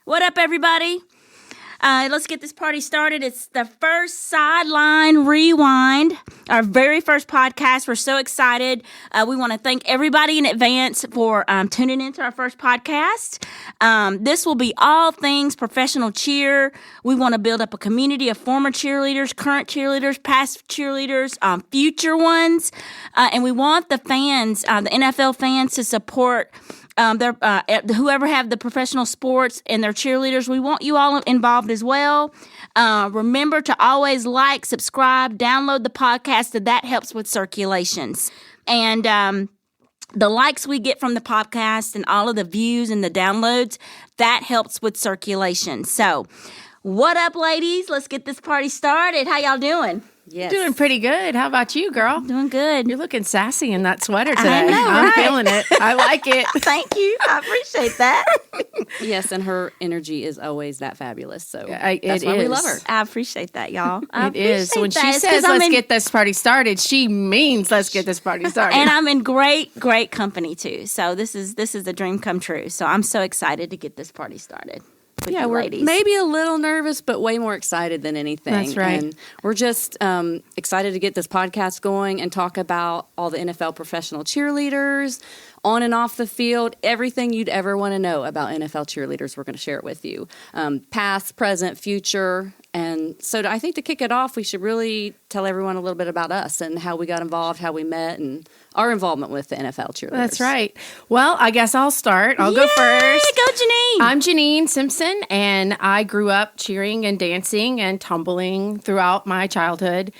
What up, everybody? Let's get this party started. It's the first Sideline Rewind, our very first podcast. We're so excited. We want to thank everybody in advance for tuning into our first podcast. This will be all things professional cheer. We want to build up a community of former cheerleaders, current cheerleaders, past cheerleaders, future ones. And we want the fans, the NFL fans, to support whoever have the professional sports and their cheerleaders. We want you all involved as well. Remember to always like, subscribe, download the podcast. That helps with circulations. And the likes we get from the podcast and all of the views and the downloads, that helps with circulation. So what up, ladies? Let's get this party started. How y'all doing? Yes. Doing pretty good. How about you, girl? Doing good. You're looking sassy in that sweater today. I know, I'm right? feeling it. I like it. Thank you. I appreciate that. Yes, and her energy is always that fabulous. So It that's why we is. love her. I appreciate that, y'all. It is. When she says, let's get this party started, she means let's get this party started. And I'm in great company, too. So this is a dream come true. So I'm so excited to get this party started. Yeah, we're ladies. maybe a little nervous, but way more excited than anything. That's right. And we're just excited to get this podcast going and talk about all the NFL professional cheerleaders, on and off the field, everything you'd ever want to know about NFL cheerleaders. We're going to share it with you. Past, present, future. And so I think to kick it off, we should really tell everyone a little bit about us and how we got involved, how we met, and our involvement with the NFL cheerleaders. That's right. Well, I guess I'll start. I'll go first. Go, Jeanine. I'm Jeanine Simpson, and I grew up cheering and dancing and tumbling throughout my childhood.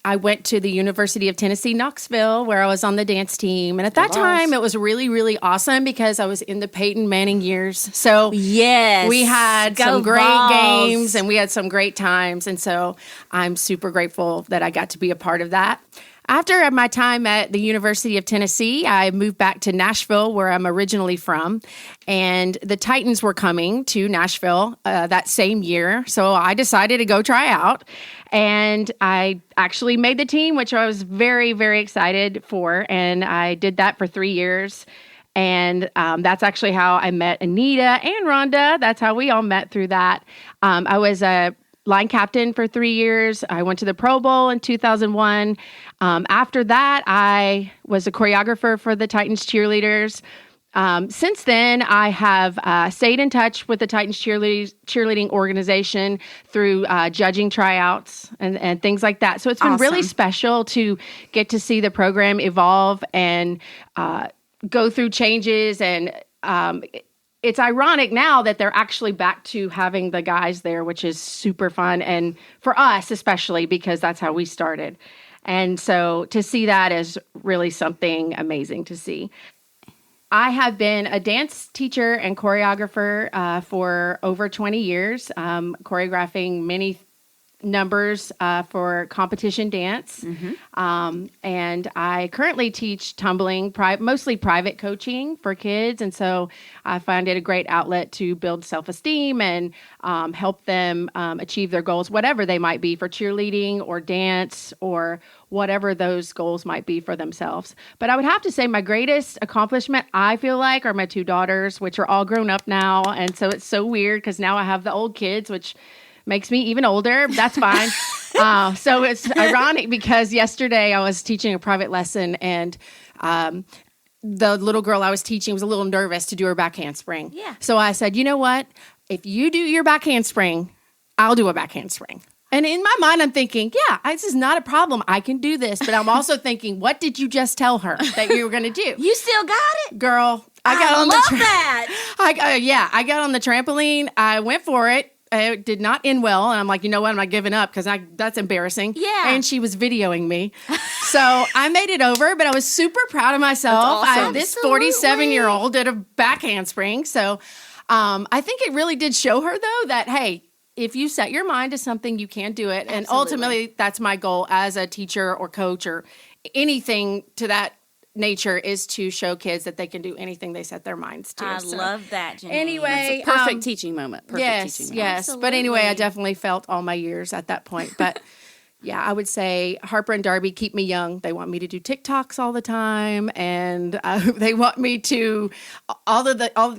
I went to the University of Tennessee, Knoxville, where I was on the dance team. And at that time, it was really, really awesome because I was in the Peyton Manning years. So yes, we had Go some great Vols. games and we had some great times. And so I'm super grateful that I got to be a part of that. After my time at the University of Tennessee, I moved back to Nashville, where I'm originally from, and the Titans were coming to Nashville that same year, so I decided to go try out, and I actually made the team, which I was very, very excited for, and I did that for 3 years, and that's actually how I met Anita and Rhonda. That's how we all met through that. I was a line captain for 3 years. I went to the Pro Bowl in 2001. After that, I was a choreographer for the Titans cheerleaders. Since then, I have stayed in touch with the Titans cheerleading organization through judging tryouts and things like that. So it's been really special to get to see the program evolve and go through changes. And it's ironic now that they're actually back to having the guys there, which is super fun. And for us, especially because that's how we started. And so to see that is really something amazing to see. I have been a dance teacher and choreographer for over 20 years, choreographing many numbers for competition dance. Mm-hmm. And I currently teach tumbling, mostly private coaching for kids. And so I find it a great outlet to build self-esteem and help them achieve their goals, whatever they might be for cheerleading or dance or whatever those goals might be for themselves. But I would have to say my greatest accomplishment, I feel like, are my 2 daughters, which are all grown up now. And so it's so weird because now I have the old kids, which makes me even older. That's fine. So it's ironic because yesterday I was teaching a private lesson and the little girl I was teaching was a little nervous to do her back handspring. Yeah. So I said, you know what? If you do your back handspring, I'll do a back handspring. And in my mind, I'm thinking, yeah, this is not a problem. I can do this. But I'm also thinking, what did you just tell her that you were going to do? You still got it? Girl, I got on love that. I got on the trampoline. I went for it. It did not end well. And I'm like, you know what? I'm not giving up because that's embarrassing. Yeah. And she was videoing me. So I made it over, but I was super proud of myself. That's awesome. This 47-year-old did a back handspring. So I think it really did show her, though, that, hey, if you set your mind to something, you can do it. And ultimately, that's my goal as a teacher or coach or anything to that nature is to show kids that they can do anything they set their minds to. I love that, Jeanine. Anyway, It's a perfect teaching moment. Perfect teaching moment. Yes. Absolutely. But anyway, I definitely felt all my years at that point. But Yeah, I would say Harper and Darby keep me young. They want me to do TikToks all the time, and they want me to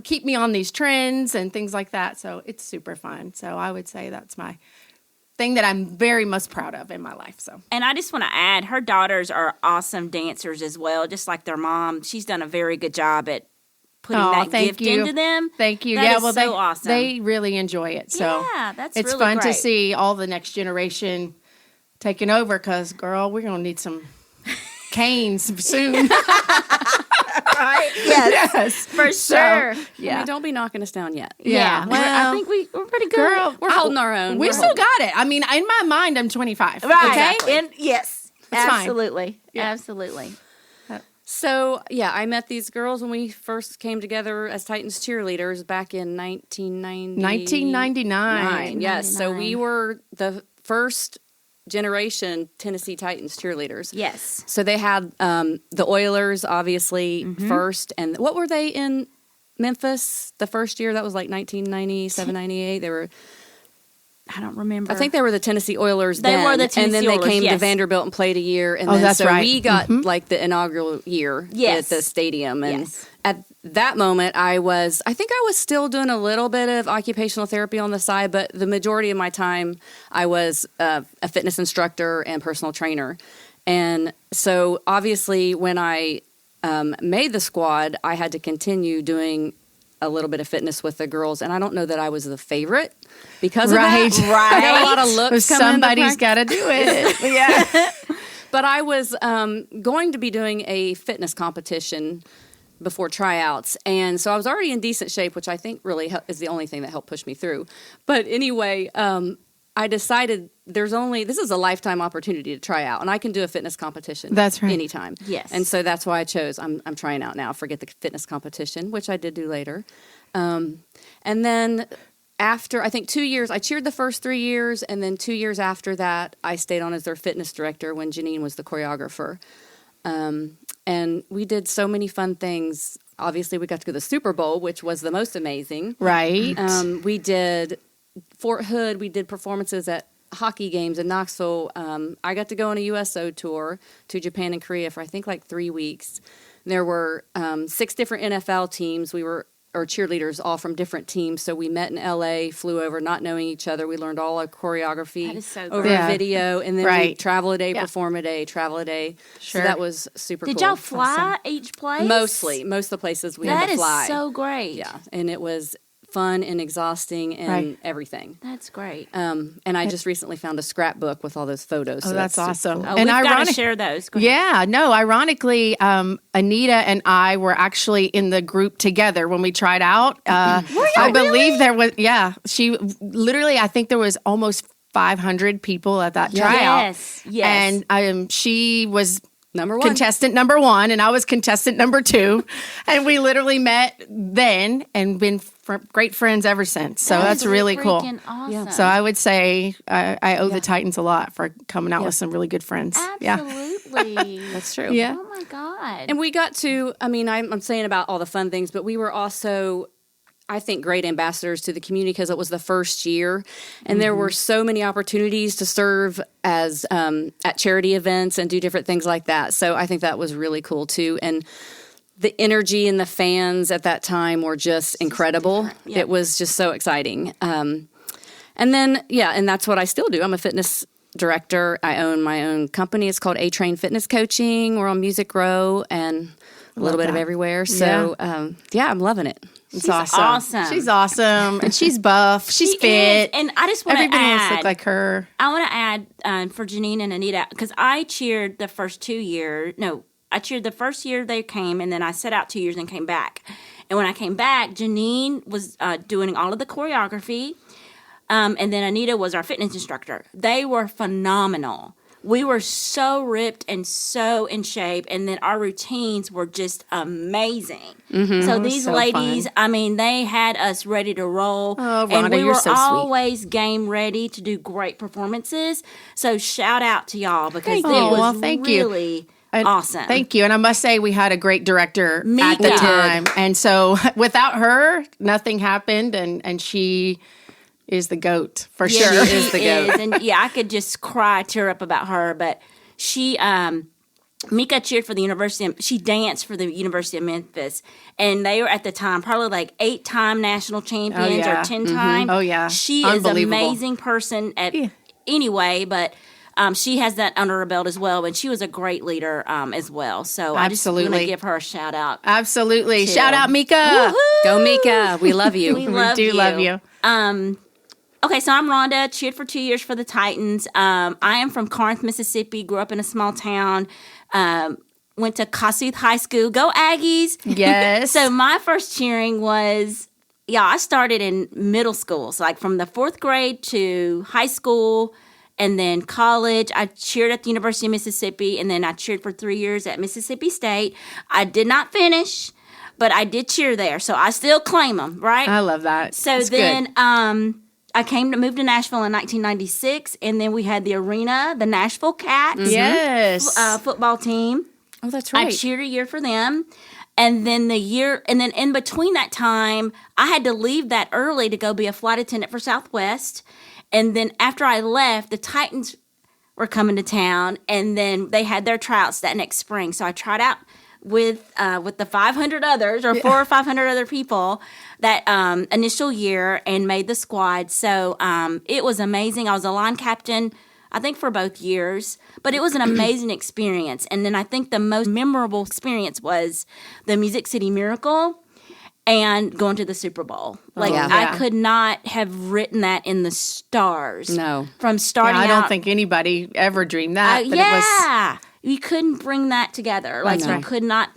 keep me on these trends and things like that. So it's super fun. So I would say that's my thing that I'm very most proud of in my life. So, and I just want to add, her daughters are awesome dancers as well, just like their mom. She's done a very good job at putting that gift into them. Thank you. That is so awesome. They really enjoy it. So yeah, that's it's really fun great. to see all the next generation taking over, because, girl, we're going to need some canes soon. Right? Yes. For sure. Yeah. I mean, don't be knocking us down yet. Yeah. Well, I think we're pretty good. Girl, we're holding our own. We still got it. I mean, in my mind, I'm 25. Right. Okay? And yes. That's absolutely. fine. Yeah. Absolutely. So, yeah, I met these girls when we first came together as Titans cheerleaders back in 1999. Yes. So we were the first generation Tennessee Titans cheerleaders. Yes. So they had the Oilers, obviously, first. And what were they in Memphis the first year? That was like 1997, 98. They were... I don't remember. I think they were the Tennessee Oilers They were the Tennessee and then Oilers, they came to yes. Vanderbilt and played a year. And that's right. we got like the inaugural year at the stadium. And at that moment, I think I was still doing a little bit of occupational therapy on the side, but the majority of my time, I was a fitness instructor and personal trainer. And so obviously when I made the squad, I had to continue doing a little bit of fitness with the girls, and I don't know that I was the favorite because of that. Right. I got a lot of looks coming. Somebody's got to do it. Yeah. But I was going to be doing a fitness competition before tryouts, and so I was already in decent shape, which I think really is the only thing that helped push me through. But anyway, I decided this is a lifetime opportunity to try out, and I can do a fitness competition. That's right. Anytime. Yes. And so that's why I chose, I'm trying out now, forget the fitness competition, which I did do later. And then after, I think 2 years, I cheered the first 3 years, and then 2 years after that, I stayed on as their fitness director when Jeanine was the choreographer. And we did so many fun things. Obviously, we got to go to the Super Bowl, which was the most amazing. Right. We did Fort Hood. We did performances at hockey games in Knoxville. I got to go on a USO tour to Japan and Korea for I think like 3 weeks. There were 6 different NFL teams. Or cheerleaders, all from different teams. So we met in LA, flew over, not knowing each other. We learned all our choreography That is so over great. a video, and then we Right. travel a day, perform a day, travel a day. Sure. So that was super Did cool. y'all fly each place? Most of the places we That had to is fly. so great. Yeah, and it was fun and exhausting and Right. everything. That's great. And I just recently found a scrapbook with all those photos. Oh, so that's super awesome. cool. Oh, And we've got to ironic- share those. Go ahead. Yeah, no, ironically, Anita and I were actually in the group together when we tried out. I believe there was, she literally, I think there was almost 500 people at that tryout. Yes. And she was Number one. contestant number 1, and I was contestant number 2. And we literally met then and been great friends ever since. So that's really cool. Freaking awesome. Yeah. So I would say I owe the Titans a lot for coming out with some really good friends. Absolutely. That's true. Yeah. Oh my God. And we got to, I mean, I'm saying about all the fun things, but we were also, I think, great ambassadors to the community because it was the first year. And there were so many opportunities to serve as at charity events and do different things like that. So I think that was really cool too. And the energy and the fans at that time were just incredible. Yeah. It was just so exciting. And then, and that's what I still do. I'm a fitness director. I own my own company. It's called A-Train Fitness Coaching. We're on Music Row and a little bit of everywhere. So, I'm loving it. It's awesome. She's awesome. And she's buff. She's She fit. is. And I just want to Everybody wants to add, look like her. I want to add for Jeanine and Anita, because I cheered the first 2 years. No, I cheered the first year they came, and then I set out 2 years and came back. And when I came back, Jeanine was doing all of the choreography, and then Anita was our fitness instructor. They were phenomenal. We were so ripped and so in shape, and then our routines were just amazing. So these so ladies, fun. I mean, they had us ready to roll. Oh, and Rhonda, we you're were so sweet. always game ready to do great performances. So shout out to y'all because Thank it you. was Well, thank you. really And awesome. Thank you. And I must say, we had a great director at the Mika. time. And so without her, nothing happened. And she is the GOAT for Yeah, sure. she is the goat. And yeah, I could just cry, tear up about her. But she, Mika cheered for the University. She danced for the University of Memphis, and they were at the time probably like 8-time national champions or 10-time. Oh, yeah. She is an Unbelievable. amazing person at anyway, but. She has that under her belt as well, and she was a great leader as well. So I just want to give her a shout out. Absolutely. too. Shout out, Mika. Woohoo! Go Mika. We love you. We love do love you. Okay, so I'm Rhonda, cheered for 2 years for the Titans. I am from Corinth, Mississippi, grew up in a small town, went to Kossuth High School. Go Aggies! Yes. So my first cheering was, I started in middle school. So like from the 4th grade to high school and then college. I cheered at the University of Mississippi, and then I cheered for 3 years at Mississippi State. I did not finish, but I did cheer there. So I still claim them, right? I love that. So It's then good. I moved to Nashville in 1996, and then we had the arena, the Nashville Cats Yes. football team. Oh, that's I right. cheered a year for them. And then in between that time, I had to leave that early to go be a flight attendant for Southwest. And then after I left, the Titans were coming to town, and then they had their tryouts that next spring. So I tried out with the 500 others, or 400 or 500 other people that initial year, and made the squad. So it was amazing. I was a line captain, I think, for both years, but it was an amazing experience. And then I think the most memorable experience was the Music City Miracle and going to the Super Bowl. Like, yeah. I could not have written that in the stars. No. From starting I out. don't think anybody ever dreamed that. But it was. You couldn't bring that together. Like, know. you could not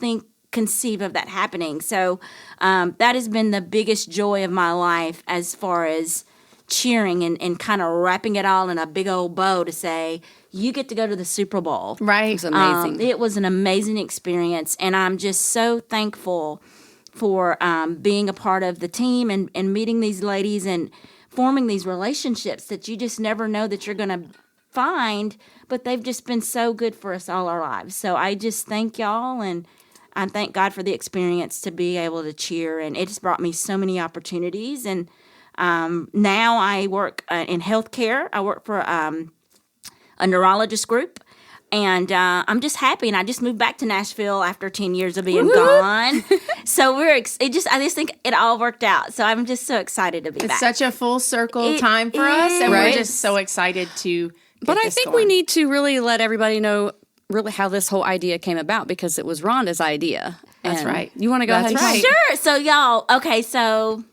conceive of that happening. So that has been the biggest joy of my life as far as cheering and kind of wrapping it all in a big old bow to say, you get to go to the Super Bowl. Right. It's amazing. It was an amazing experience, and I'm just so thankful for being a part of the team and meeting these ladies and forming these relationships that you just never know that you're going to find, but they've just been so good for us all our lives. So I just thank y'all, and I thank God for the experience to be able to cheer, and it's brought me so many opportunities. And now I work in healthcare. I work for a neurologist group. And I'm just happy, and I just moved back to Nashville after 10 years of being gone. So I just think it all worked out. So I'm just so excited to be back. It's such a full circle It time for us, and Right. we're just so excited to. But I think we need to really let everybody know really how this whole idea came about, because it was Rhonda's idea. That's And right. You want to go That's ahead and right. Sure. So y'all, okay. So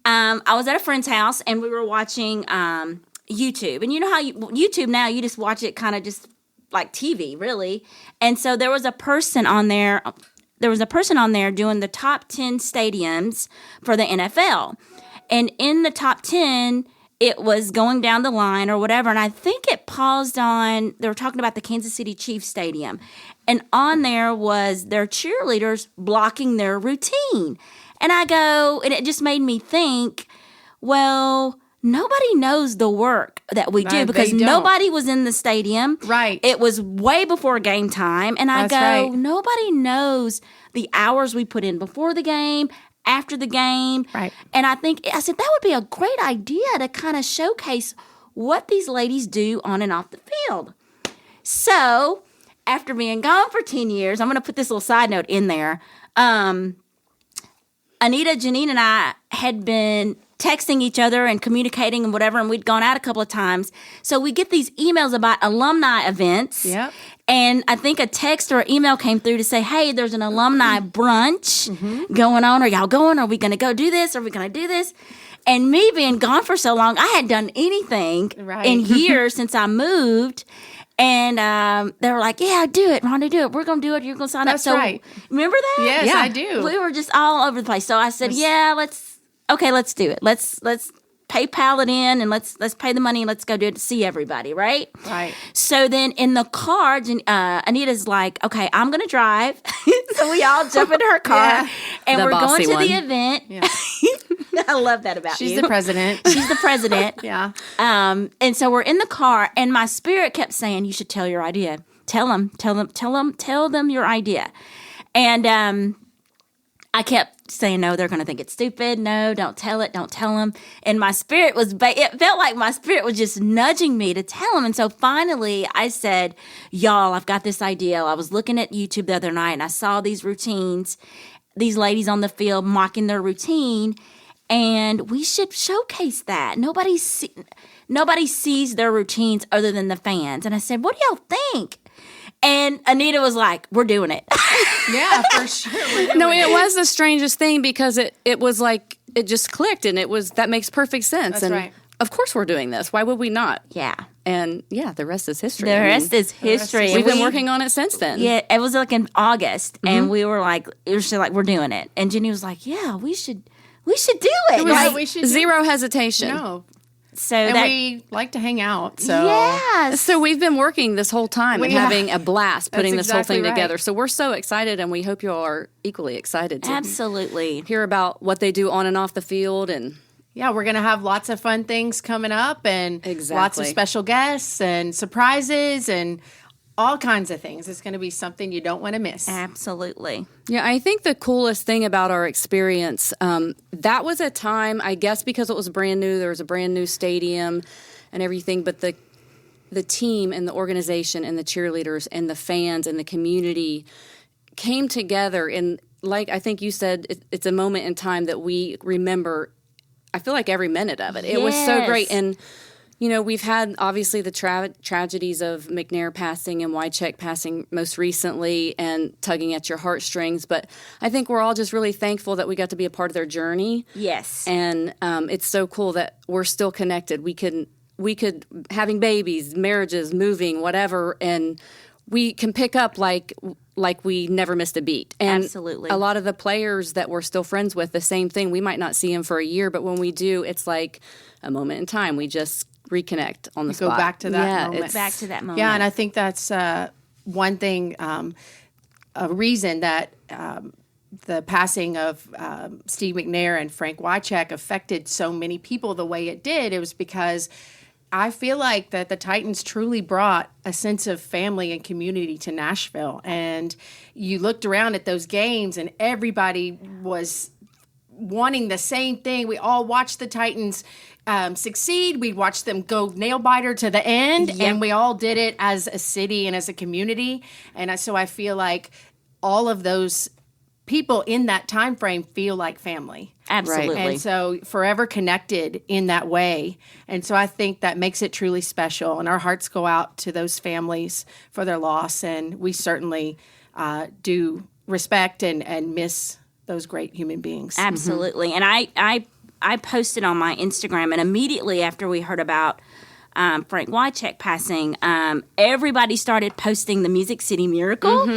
I was at a friend's house, and we were watching YouTube, and you know how YouTube now, you just watch it kind of just like TV, really. And so there was a person on there. There was a person on there doing the top 10 stadiums for the NFL, and in the top 10, it was going down the line or whatever. And I think it paused on. They were talking about the Kansas City Chiefs stadium, and on there was their cheerleaders blocking their routine. And and it just made me think, well, nobody knows the work that we do, They because don't. nobody was in the stadium. Right. It was way before game time. And I That's go, right. nobody knows the hours we put in before the game, after the game. Right. And I said, that would be a great idea to kind of showcase what these ladies do on and off the field. So after being gone for 10 years, I'm going to put this little side note in there. Anita, Jeanine, and I had been texting each other and communicating and whatever, and we'd gone out a couple of times. So we get these emails about alumni events. Yep. And I think a text or email came through to say, hey, there's an alumni brunch going on. Are y'all going? Are we going to go do this? Are we going to do this? And me being gone for so long, I hadn't done anything Right. in years since I moved. And they were like, yeah, do it, Rhonda, do it. We're going to do it. You're going to sign That's up. So right. remember that? Yes, Yeah. I do. We were just all over the place. So I said, let's do it. Let's PayPal it in, and let's pay the money, and let's go do it to see everybody, right? Right. So then in the car, Anita's like, okay, I'm going to drive. So we all jump into her car, Yeah. and The we're going bossy to one. the event. Yeah. I love that about She's you. the president. She's the president. Yeah. And so we're in the car, and my spirit kept saying, you should tell your idea. Tell them your idea. And I kept saying, no, they're going to think it's stupid. No, don't tell it. Don't tell them. And my spirit it felt like my spirit was just nudging me to tell them. And so finally I said, y'all, I've got this idea. I was looking at YouTube the other night and I saw these routines, these ladies on the field mocking their routine. And we should showcase that. Nobody sees their routines other than the fans. And I said, what do y'all think? And Anita was like, we're doing it. Yeah, for sure. No, it was the strangest thing because it was like, it just clicked and that makes perfect sense. That's and right. Of course we're doing this. Why would we not? Yeah. And yeah, the rest is history. The rest is history. We've been working on it since then. Yeah, it was like in August. And we were like, we're doing it. And Jenny was like, yeah, we should do it. Right? We should Zero hesitation. No. So And we like to hang out. So yes. So we've been working this whole time and having a blast putting That's this whole thing exactly right. together. So we're so excited, and we hope you all are equally excited to Absolutely. hear about what they do on and off the field. And yeah, we're going to have lots of fun things coming up and lots of Exactly. special guests and surprises and all kinds of things. It's going to be something you don't want to miss. Absolutely. yeah, I think the coolest thing about our experience, that was a time, I guess because it was brand new, there was a brand new stadium and everything, but the team and the organization and the cheerleaders and the fans and the community came together. And like I think you said, it's a moment in time that we remember, I feel like every minute of it. It was so Yes. great. And you know, we've had obviously the tragedies of McNair passing and Wycheck passing most recently and tugging at your heartstrings. But I think we're all just really thankful that we got to be a part of their journey. Yes. And it's so cool that we're still connected. We could having babies, marriages, moving, whatever, and we can pick up like we never missed a beat. And Absolutely. a lot of the players that we're still friends with, the same thing. We might not see them for a year, but when we do, it's like a moment in time. We just reconnect on the Go spot. back to that yeah, moment. it's- Back to that moment. Yeah, and I think that's one thing, a reason that the passing of Steve McNair and Frank Wycheck affected so many people the way it did. It was because I feel like that the Titans truly brought a sense of family and community to Nashville. And you looked around at those games and everybody was wanting the same thing. We all watched the Titans succeed. We watched them go nail biter to the end, and we all did it as a city and as a community. And so I feel like all of those people in that time frame feel like family. Absolutely. And so forever connected in that way. And so I think that makes it truly special. And our hearts go out to those families for their loss. And we certainly do respect and miss those great human beings. Absolutely. And I posted on my Instagram, and immediately after we heard about Frank Wycheck passing, everybody started posting the Music City Miracle.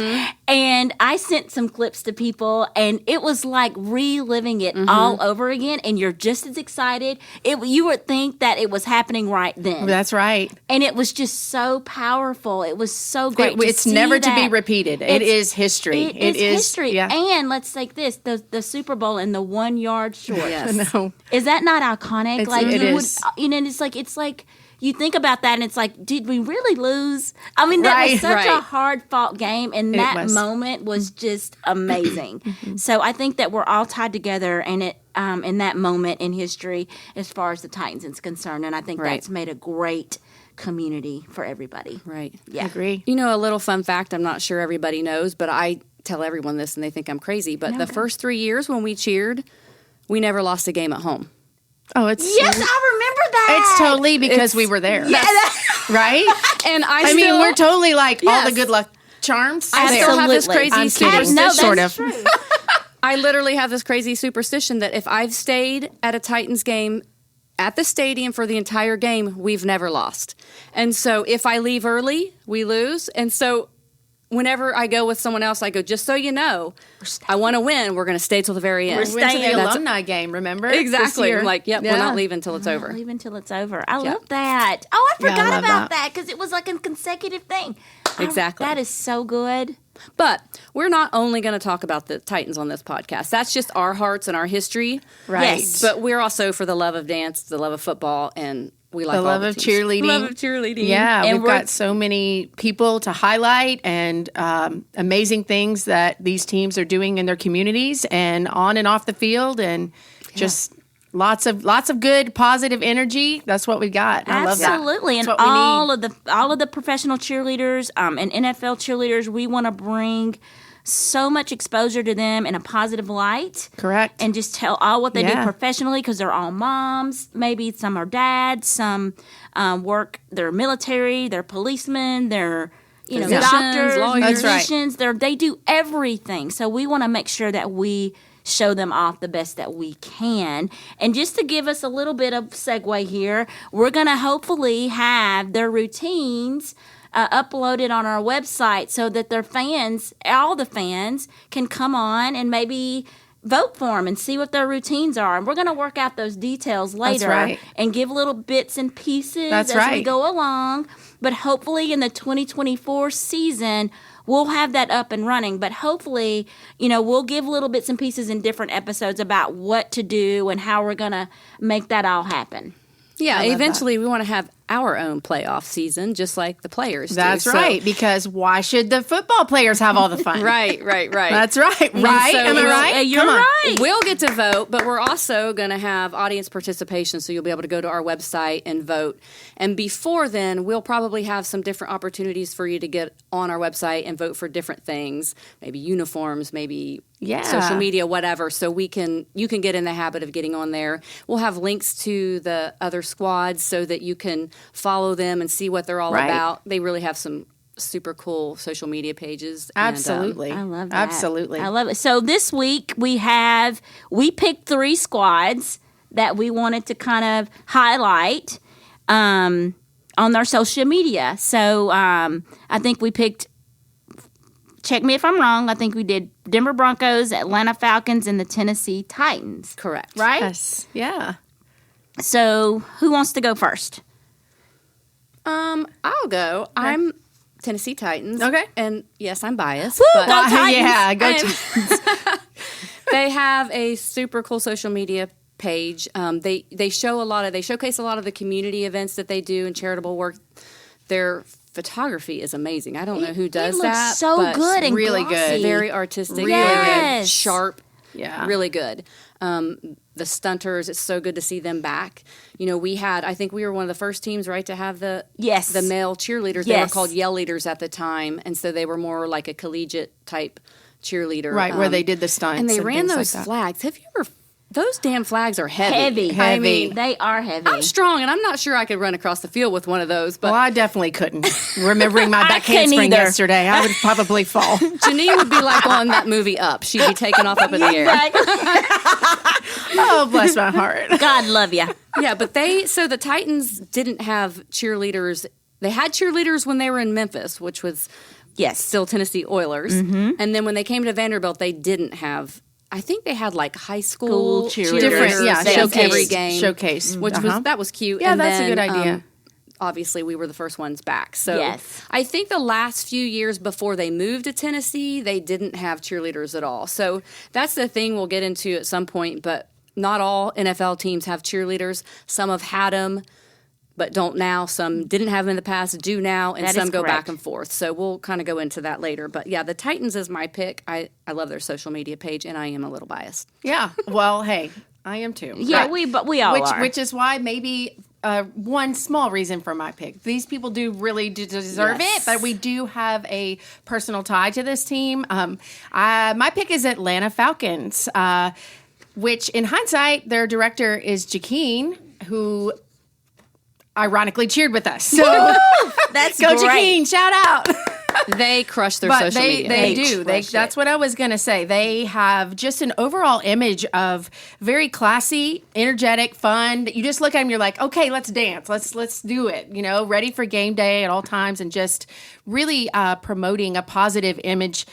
And I sent some clips to people, and it was like reliving it all over again. And you're just as excited. You would think that it was happening right then. That's right. And it was just so powerful. It was so great. to It's see never to be that. repeated. It is history. It is history. Yeah. And let's take this, the Super Bowl in the 1 yard short. Yes. No. Is that not iconic? It you is. would, you know, it's like you think about that and it's like, did we really lose? I mean, that Right, was such a right. hard fought game, and that was. moment was just amazing. So I think that we're all tied together and it in that moment in history as far as the Titans is concerned, and I think Right. that's made a great community for everybody. Right. Yeah. Agree. You know, a little fun fact, I'm not sure everybody knows, but I tell everyone this and they think I'm crazy. But the first 3 years when we cheered, we never lost a game at home. Oh, it's Yes, I remember that. It's totally because we were there. Yeah, Right? And I mean, we're totally like all the Yes. good luck charms. I there. still have this Absolutely. crazy I'm kidding. superstition. No, that's Sort of. true. I literally have this crazy superstition that if I've stayed at a Titans game at the stadium for the entire game, we've never lost. And so if I leave early, we lose. And so whenever I go with someone else, I go, just so you know, I want to win. We're going to stay till the very end. We're We went to the staying. alumni game, remember? This Exactly. year. I'm like, yep, Yeah. we're not leaving till it's over. Leave until it's over. I love that. Oh, I Yeah, I forgot love about that. that because it was like a consecutive thing. Exactly. That is so good. But we're not only going to talk about the Titans on this podcast. That's just our hearts and our history. Right. Yes. But we're also for the love of dance, the love of football, and we like The all love the of teams. cheerleading. Love of cheerleading. Yeah, And we've got so many people to highlight and amazing things that these teams are doing in their communities and on and off the field, and just lots of good positive energy. That's what we got. I love that. Absolutely, and That's what we need. all of the professional cheerleaders and NFL cheerleaders, we want to bring so much exposure to them in a positive light. Correct. And just tell all what they do Yeah. professionally, because they're all moms. Maybe some are dads. Some they're military. They're policemen. They're Physicians, doctors, lawyers. That's right. musicians. They do everything. So we want to make sure that we show them off the best that we can. And just to give us a little bit of segue here, we're going to hopefully have their routines uploaded on our website so that their fans, all the fans, can come on and maybe vote for them and see what their routines are. And we're going to work out those details later right. and give little bits and pieces That's as we right. go along. But hopefully in the 2024 season, we'll have that up and running. But hopefully, we'll give little bits and pieces in different episodes about what to do and how we're going to make that all happen. Yeah, eventually we want to have our own playoff season, just like the players do. That's So- right, because why should the football players have all the fun? Right. That's right. Right? so Am I we'll- right? You're Come on. right. We'll get to vote, but we're also going to have audience participation, so you'll be able to go to our website and vote. And before then, we'll probably have some different opportunities for you to get on our website and vote for different things, maybe uniforms, maybe social media, whatever. So you can get in the habit of getting on there. We'll have links to the other squads so that you can follow them and see what they're all Right. about. They really have some super cool social media pages. And, Absolutely. I love that. Absolutely. I love it. So this week we picked 3 squads that we wanted to kind of highlight on our social media. So I think we picked, check me if I'm wrong, I think we did Denver Broncos, Atlanta Falcons, and the Tennessee Titans. correct. Right? Yes. Yeah. So who wants to go first? I'll go. I'm Tennessee Titans. Okay. And yes, I'm biased. Woo, but go Titans. Yeah. Go. they have a super cool social media page. They showcase a lot of the community events that they do and charitable work. Their photography is amazing. I don't know who does it looks that. so but good and really glossy. good. very artistic, really Yes. good, sharp. Yeah. Really good. The stunters, it's so good to see them back. I think we were one of the first teams, right, to have the male cheerleaders. They were Yes. called Yell Leaders at the time, and so they were more like a collegiate type cheerleader. Right, where they did the stunts. And they ran things those like that. flags. Have you ever? Those damn flags are heavy. Heavy. I mean, They are heavy. I'm strong, and I'm not sure I could run across the field with one of those. But Well, I definitely couldn't. Remembering my back couldn't handspring either. yesterday, I would probably fall. Jeanine would be like on that movie Up. She'd be taken off up in the air. Oh, bless my heart. God love you. Yeah, but the Titans didn't have cheerleaders. They had cheerleaders when they were in Memphis, which was Yes. still Tennessee Oilers. And then when they came to Vanderbilt, they didn't have. I think they had like high school Cheerleaders. Different, yeah, They had showcase. every game, Showcase. which was cute. Yeah, And that's a then, good idea. Obviously, we were the first ones back. So Yes. I think the last few years before they moved to Tennessee, they didn't have cheerleaders at all. So that's the thing we'll get into at some point. But not all NFL teams have cheerleaders. Some have had them, but don't now. Some didn't have them in the past, do now, and That some is go correct. back and forth. So we'll kind of go into that later. But yeah, the Titans is my pick. I love their social media page, and I am a little biased. Yeah. Well, hey, I am too. Yeah, Right. we all are. Which is why maybe one small reason for my pick. These people do really deserve Yes. it, but we do have a personal tie to this team. My pick is Atlanta Falcons, which in hindsight, their director is Jeanine, who ironically cheered with us. So That's go great. Jeanine, shout out. They crush their But social they, media. they do. crush it. That's what I was going to say. They have just an overall image of very classy, energetic, fun. You just look at them, you're like, okay, let's dance. Let's do it. Ready for game day at all times, and just really promoting a positive image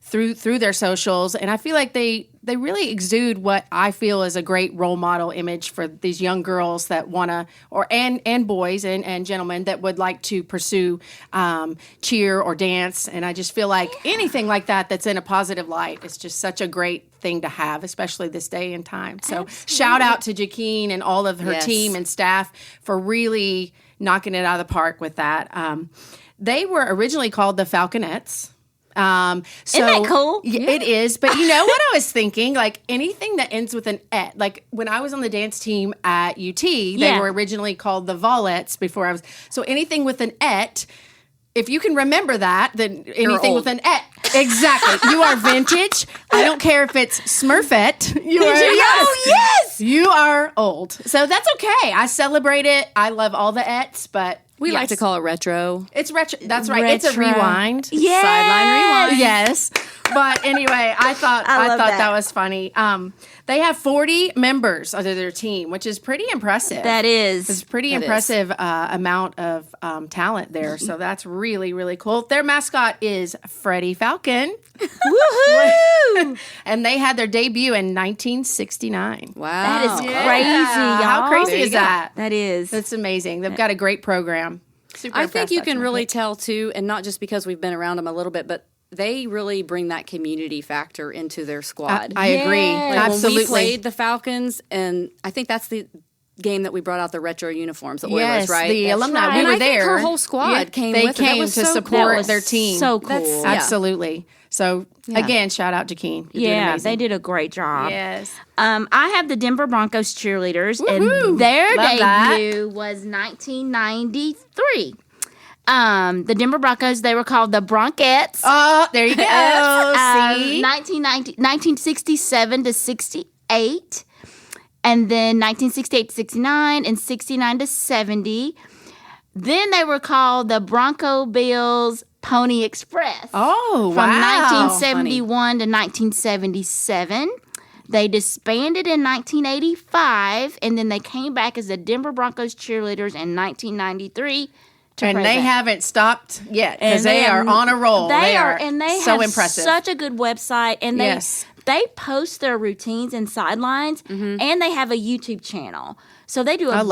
through their socials. And I feel like they they really exude what I feel is a great role model image for these young girls that want to, and boys and gentlemen that would like to pursue cheer or dance. And I just feel like anything like that's in a positive light is just such a great thing to have, especially this day and time. So shout out to Jeanine and all of her team and staff for really knocking it out of the park with that. They were originally called the Falconettes. Isn't that cool? It is. But you know what I was thinking? Like anything that ends with an et. Like when I was on the dance team at UT, they were originally called the Volettes before I was. So anything with an et, if you can remember that, then anything with an et. Exactly. You are vintage. I don't care if it's Smurfette. You are, yes. You are old. So that's okay. I celebrate it. I love all the ets, but We like to call it retro. It's retro. That's right. It's a rewind. Yes. Sideline rewind. Yes. But anyway, I thought that was funny. They have 40 members of their team, which is pretty impressive. That is. It's pretty impressive amount of talent there. So that's really, really cool. Their mascot is Freddie Falcon. Woohoo! And they had their debut in 1969. Wow. That is crazy, y'all. How crazy is that? That is. That's amazing. They've got a great program. Super I think impressed, you can actually. really tell too, and not just because we've been around them a little bit, but they really bring that community factor into their squad. I agree. Yes. Like Absolutely. when we played the Falcons, and I think that's the game that we brought out the retro uniforms, the Oilers, Yes, right? the alumni. right. We And were I think there. her whole squad came They with her. That came was to so support cool. their team. So cool. That's- yeah. Absolutely. So again, shout out to Jeanine. You're doing Yeah, amazing. they did a great job. Yes. I have the Denver Broncos cheerleaders, Woohoo! and their Love that. debut was 1993. The Denver Broncos, they were called the Bronkettes. Oh, there you go. See? 1967 to 68, and then 1968 to 69, and 69 to 70. Then they were called the Bronco Bills Pony Express. Oh, From wow. 1971 to 1977. They disbanded in 1985, and then they came back as the Denver Broncos cheerleaders in 1993. And they present. haven't stopped yet because And they are on a roll. They are, and they so have impressive. such a good website, and they post their routines and sidelines, and they have a YouTube channel. So they do a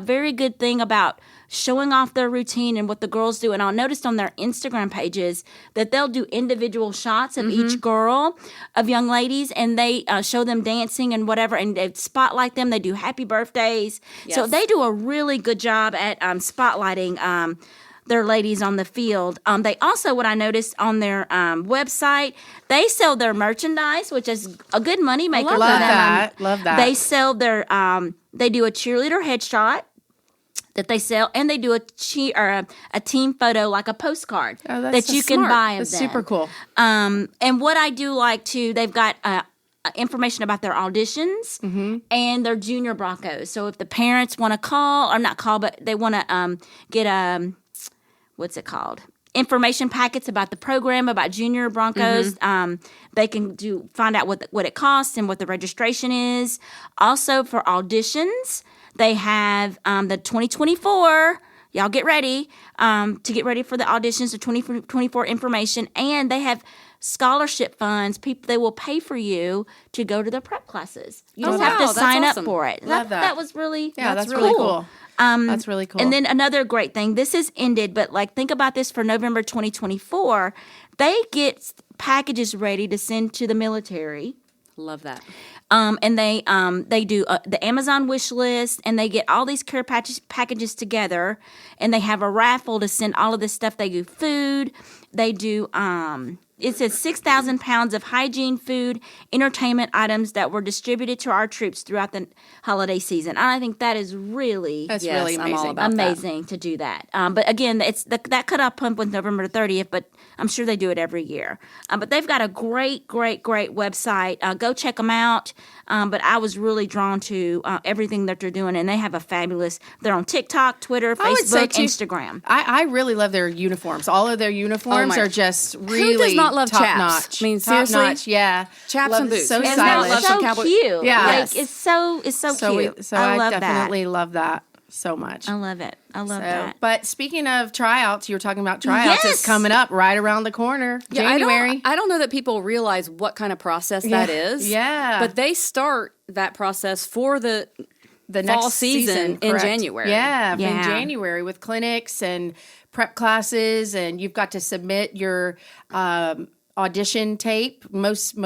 very good thing about showing off their routine and what the girls do. And I noticed on their Instagram pages that they'll do individual shots of each girl, of young ladies, and they show them dancing and whatever, and they spotlight them. They do happy birthdays. Yes. So they do a really good job at spotlighting their ladies on the field. They also, what I noticed on their website, they sell their merchandise, which is a good money maker for them. Love that. They sell their, they do a cheerleader headshot that they sell, and they do a team photo, like a postcard that you can buy of That's them. super cool. And what I do like too, they've got information about their auditions and their junior Broncos. So if the parents want to call, or not call, but they want to get what's it called? Information packets about the program, about junior Broncos. They can find out what it costs and what the registration is. Also for auditions, they have the 2024. Y'all get ready to get ready for the auditions, the 2024 information, and they have scholarship funds. They will pay for you to go to their prep classes. You just have to that's sign awesome. up for it. Love that. That was really That's really cool. That's really cool. And then another great thing, this has ended, but like think about this for November 2024, they get packages ready to send to the military. Love that. And they do the Amazon wish list, and they get all these care packages together, and they have a raffle to send all of this stuff. They do food. They do it says 6,000 pounds of hygiene, food, entertainment items that were distributed to our troops throughout the holiday season. And I think that is really That's Yes, really I'm amazing. all about amazing to do that. But again, it's that cutoff point was November 30th, but I'm sure they do it every year. But they've got a great website. Go check them out. But I was really drawn to everything that they're doing, and they have they're on TikTok, Twitter, I would say, Facebook, too, Instagram. I really love their uniforms. All of their uniforms are just really Who does not love top chaps? notch. I mean, top seriously? notch, yeah. Chaps Love and it. boots. So And And now they're love stylish. some so cowboy- cute. Yeah. Like, Yes. it's so cute. So I I love definitely love that. so much. I love it. I love that. But speaking of tryouts, you were talking about tryouts. Yes! It's coming up right around the corner, Yeah, January. I don't know that people realize what kind of process that is. Yeah. But they start that process for the the fall next season in correct? January. Yeah, in Yeah. January with clinics and prep classes, and you've got to submit your audition tape. Most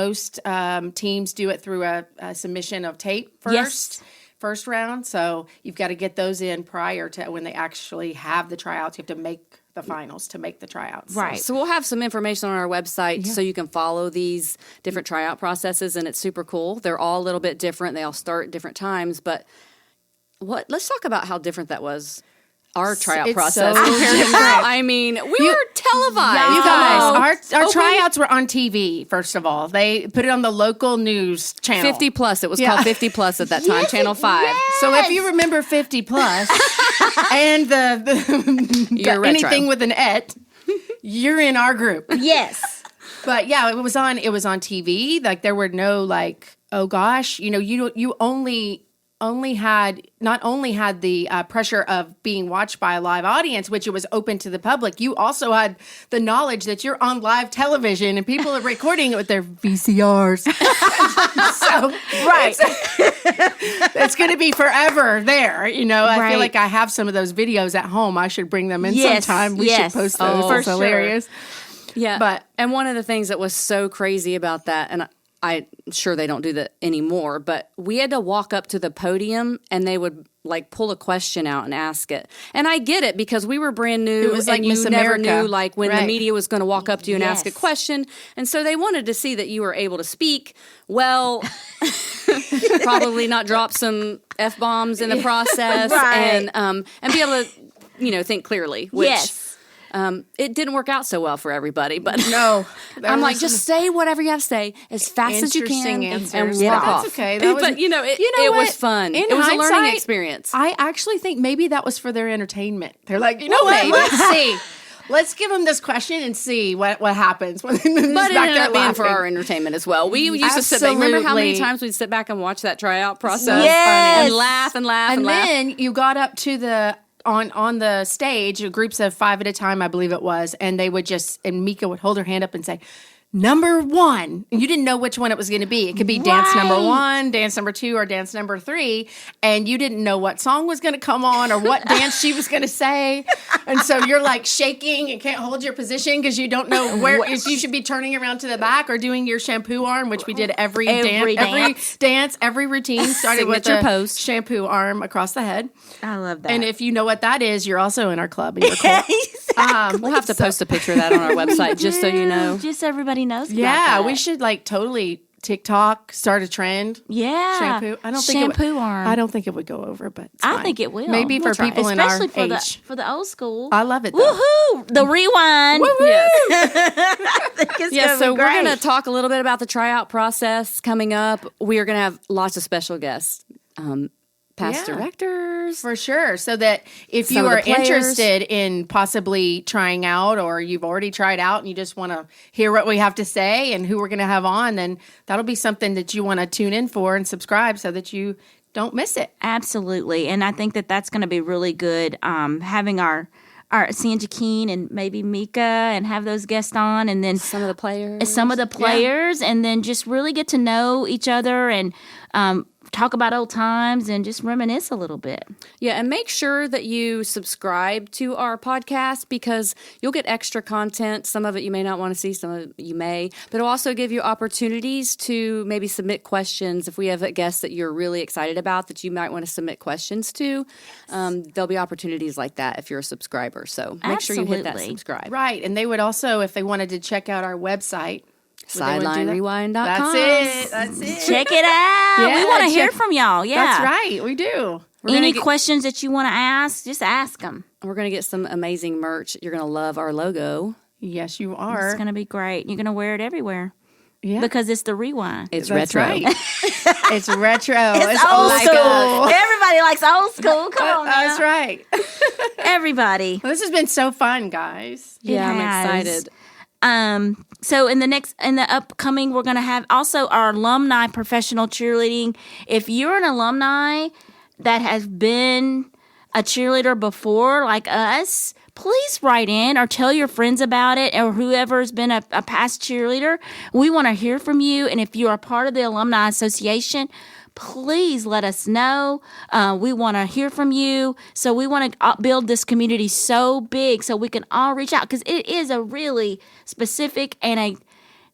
teams do it through a submission of tape first round. So you've got to get those in prior to when they actually have the tryouts. You have to make the finals to make the tryouts. Right. So we'll have some information on our website so you can follow these different tryout processes, and it's super cool. They're all a little bit different. They all start at different times, but let's talk about how different that was. Our tryout It's process. so compared to different. now. I mean, we were televised. You guys, our Open- tryouts were on TV, first of all. They put it on the local news channel. 50 plus. It was called 50 plus at that time, Channel 5. So if you remember 50 plus and You're retro. anything with an et, you're in our group. Yes. But yeah, it was on TV. Like there were no like, oh gosh, you only had the pressure of being watched by a live audience, which it was open to the public. You also had the knowledge that you're on live television and people are recording it with their VCRs. So Right. it's going to be forever there. I Right. feel like I have some of those videos at home. I should bring them in Yes, sometime. We yes. should post those. Oh, for It's sure. hilarious. Yeah. And one of the things that was so crazy about that, and I'm sure they don't do that anymore, but we had to walk up to the podium and they would like pull a question out and ask it. And I get it because we were brand new. It was like and you Miss never America. knew like when the Right. media was going to walk up to you and ask a Yes. question. And so they wanted to see that you were able to speak well, probably not drop some F-bombs in the process Right. and be able to, think clearly, which Yes. it didn't work out so well for everybody, but No. I'm like, just say whatever you have to say as fast as you can Interesting and answers. walk That's off. okay. That was- but You know it was what? fun. In It was a learning hindsight, experience. I actually think maybe that was for their entertainment. They're like, you know Well, what? maybe. Let's see. Let's give them this question and see what happens. But But it ended up being for our entertainment as well. We used to sit back. Remember how many Absolutely. times we'd sit back and watch that tryout process? Yes. And laugh and laugh and, And laugh. then you got up to the on the stage, groups of 5 at a time, I believe it was, and they would and Mika would hold her hand up and say, number 1. And you didn't know which one it was going to be. It could be dance number 1, dance number 2, or dance number 3. And you didn't know what song was going to come on or what dance she was going to say. And so you're like shaking and can't hold your position because you don't know if you should be turning around to the back or doing your shampoo arm, which we did every dance, every routine started with Signature a pose. shampoo arm across the head. I love that. And if you know what that is, you're also in our club and you're cool. We'll have to post a picture of that on our website just so you know. Just so everybody knows about Yeah, that. we should like totally TikTok start a trend. Yeah. Shampoo. I don't think shampoo arm. I don't think it would go over, but it's I fine. think it will. Maybe We'll for try. people Especially in our for age. the old school. I love it though. Woohoo! The rewind. Yes. Yeah, So we're going to talk a little bit about the tryout process coming up. We are going to have lots of special guests, past Yeah. directors. For sure. So that if Some you of the are players. interested in possibly trying out or you've already tried out and you just want to hear what we have to say and who we're going to have on, then that'll be something that you want to tune in for and subscribe so that you don't miss it. Absolutely. And I think that that's going to be really good, having our seeing Jeanine and maybe Mika and have those guests on, and then Some of the players, and then just really get to know each other and talk about old times and just reminisce a little bit. Yeah, and make sure that you subscribe to our podcast because you'll get extra content. Some of it you may not want to see, some of it you may, but it'll also give you opportunities to maybe submit questions. If we have a guest that you're really excited about that you might want to submit questions to, there'll be opportunities like that if you're a subscriber. So make sure you hit that Absolutely. subscribe. Right. And they would also, if they wanted to check out our website, SidelineRewind.com. That's it. Check it out. Yeah, We want to hear check- from y'all. Yeah. That's right. We do. Any questions that you want to ask, just ask them. We're going to get some amazing merch. You're going to love our logo. Yes, you It's are. going to be great. You're going to wear it everywhere Yeah. because it's the rewind. It's That's retro. right. It's retro. It's old old school. Everybody likes old school. Come on now. That's right. Everybody. Well, this has been so fun, guys. Yeah, I'm has. excited. So in the upcoming, we're going to have also our alumni professional cheerleading. If you're an alumni that has been a cheerleader before, like us, please write in or tell your friends about it, or whoever's been a past cheerleader. We want to hear from you. And if you are part of the Alumni Association, please let us know. We want to hear from you. So we want to build this community so big so we can all reach out, because it is a really specific and a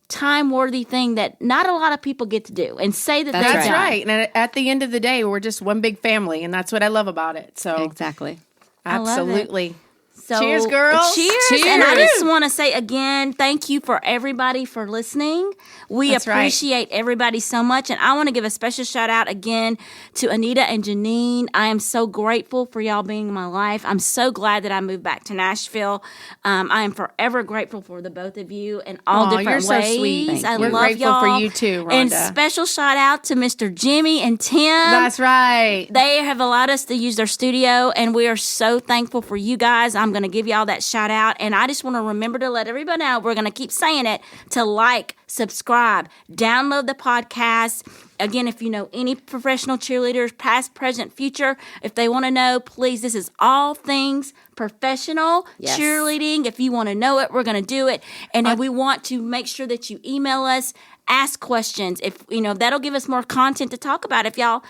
time-worthy thing that not a lot of people get to do and say that That's they've right. And at the end of the day, we're just one big family, and that's what I love about it. So Exactly. absolutely. So, Cheers, girls. Cheers. And I just want to say again, thank you for everybody for listening. We That's right. appreciate everybody so much. And I want to give a special shout out again to Anita and Jeanine. I am so grateful for y'all being in my life. I'm so glad that I moved back to Nashville. I am forever grateful for the both of you in all different you're ways. so sweet. I We're love grateful y'all. for you too, Rhonda. And special shout out to Mr. Jimmy and Tim. That's right. They have allowed us to use their studio, and we are so thankful for you guys. I'm going to give y'all that shout out, and I just want to remember to let everybody know, we're going to keep saying it, to like, subscribe, download the podcast. Again, if you know any professional cheerleaders, past, present, future, if they want to know, please, this is all things professional cheerleading. If you want to know it, we're going to do it. And then we want to make sure that you email us, ask questions. If, that'll give us more content to talk about. If y'all,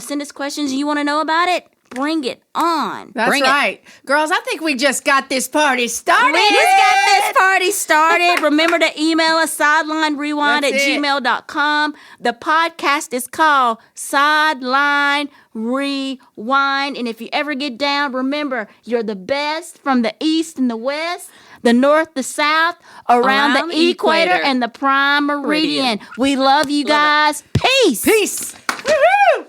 send us questions and you want to know about it, bring it on. That's right. Girls, I think we just got this party started. We just got this party started. Remember to email us SidelineRewind@gmail.com. The podcast is called Sideline Rewind. And if you ever get down, remember, you're the best from the east and the west, the north, the south, around the equator, and the prime meridian. We love you guys. Peace. Peace. Woohoo!